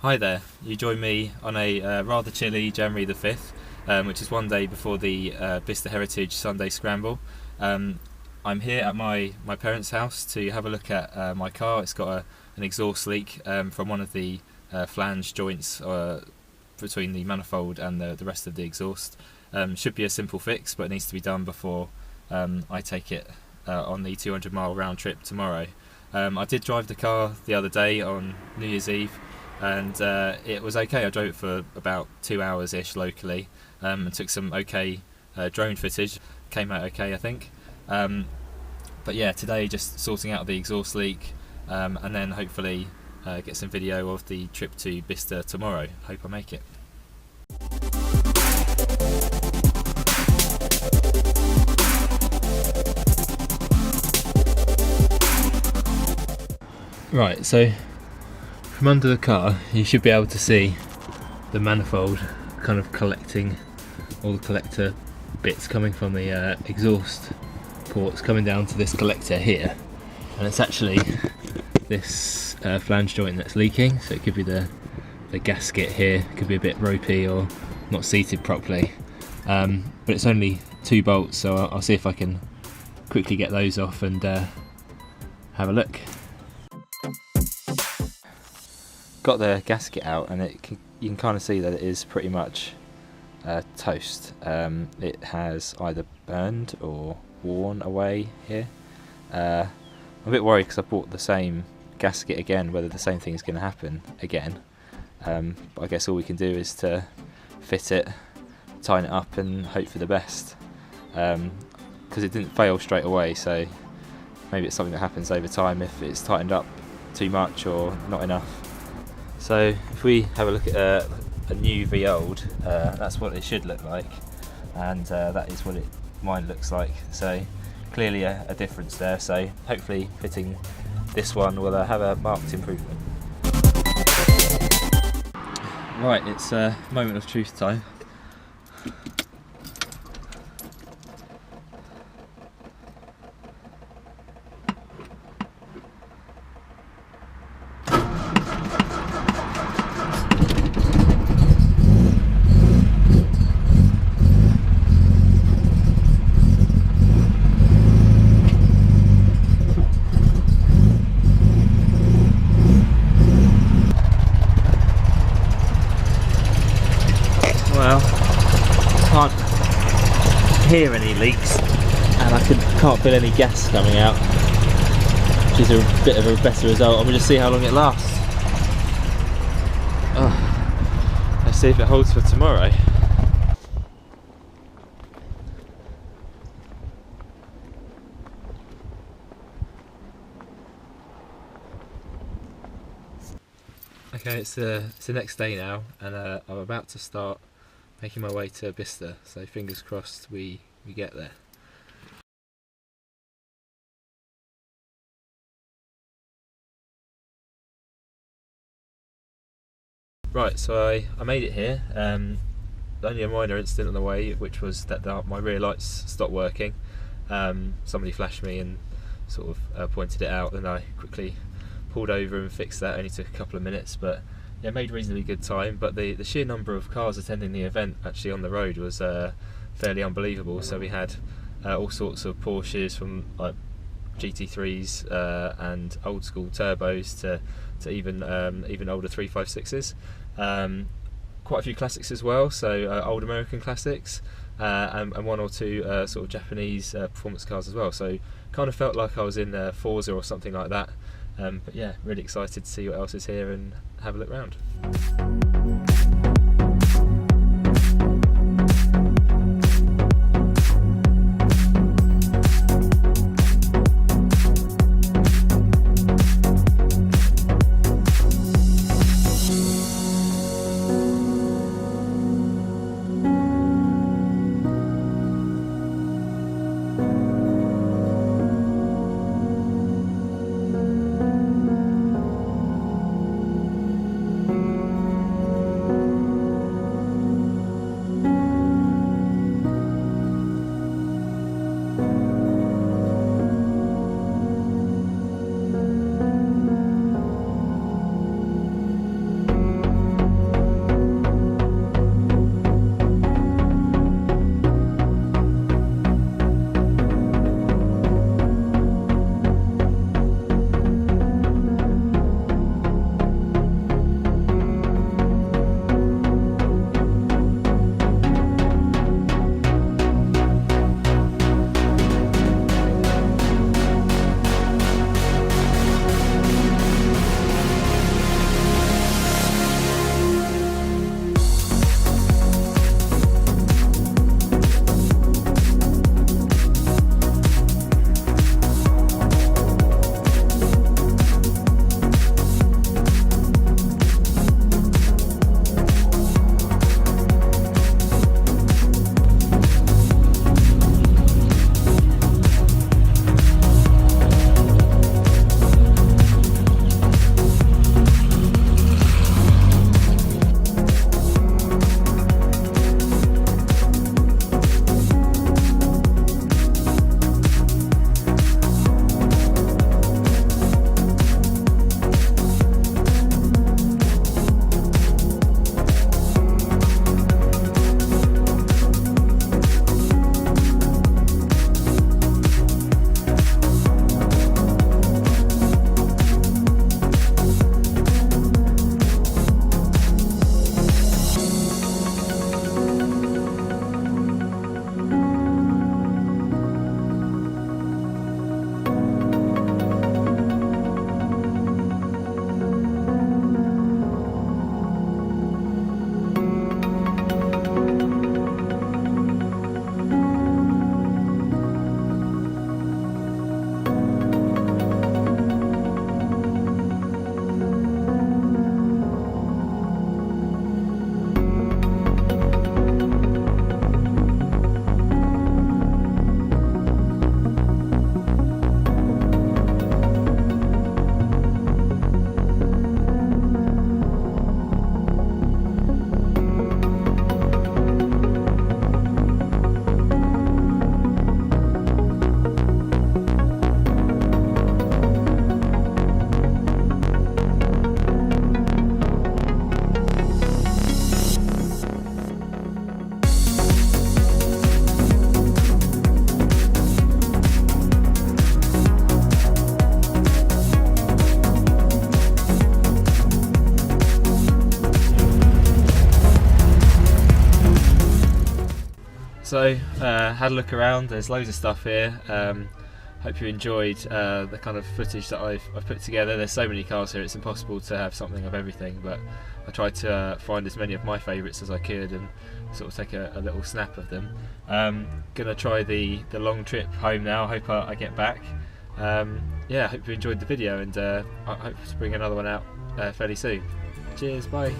Hi there, you join me on a rather chilly January the 5th, which is one day before the Bicester Heritage Sunday Scramble. I'm here at my parents' house to have a look at my car. It's got an exhaust leak from one of the flange joints between the manifold and the rest of the exhaust. Should be a simple fix, but it needs to be done before I take it on the 200-mile round trip tomorrow. I did drive the car the other day on New Year's Eve, and it was okay. I drove it for about 2 hours-ish locally, and took some okay drone footage. Came out okay, I think. But yeah, today just sorting out the exhaust leak, and then hopefully get some video of the trip to Bicester tomorrow. Hope I make it. Right, so from under the car you should be able to see the manifold kind of collecting all the collector bits coming from the exhaust ports coming down to this collector here, and it's actually this flange joint that's leaking. So it could be the gasket here, it could be a bit ropey or not seated properly, but it's only 2 bolts, so I'll see if I can quickly get those off and have a look. Got the gasket out, and you can kind of see that it is pretty much toast. It has either burned or worn away here. I'm a bit worried because I bought the same gasket again, whether the same thing is going to happen again. But I guess all we can do is to fit it, tighten it up and hope for the best, because it didn't fail straight away, so maybe it's something that happens over time if it's tightened up too much or not enough. So if we have a look at a new v old, that's what it should look like, and that is what mine looks like. So clearly a difference there, so hopefully fitting this one will have a marked improvement. Right, it's a moment of truth time. Well, can't hear any leaks, and I can't feel any gas coming out, which is a bit of a better result. And we'll just see how long it lasts. Let's see if it holds for tomorrow. Okay, it's the next day now, and I'm about to start making my way to Bicester, so fingers crossed we get there. Right, so I made it here. Only a minor incident on the way, which was that my rear lights stopped working. Somebody flashed me and sort of pointed it out, and I quickly pulled over and fixed that. Only took a couple of minutes, but yeah, made reasonably good time. But the sheer number of cars attending the event actually on the road was fairly unbelievable. So we had all sorts of Porsches, from like GT3s and old school turbos to even older 356s. Quite a few classics as well, so old American classics, and one or two sort of Japanese performance cars as well. So kind of felt like I was in Forza or something like that. But yeah, really excited to see what else is here and have a look round. So had a look around, there's loads of stuff here. Hope you enjoyed the kind of footage that I've put together. There's so many cars here, it's impossible to have something of everything, but I tried to find as many of my favourites as I could and sort of take a little snap of them. Gonna try the long trip home now. Hope I get back. Yeah, hope you enjoyed the video, and I hope to bring another one out fairly soon. Cheers, bye.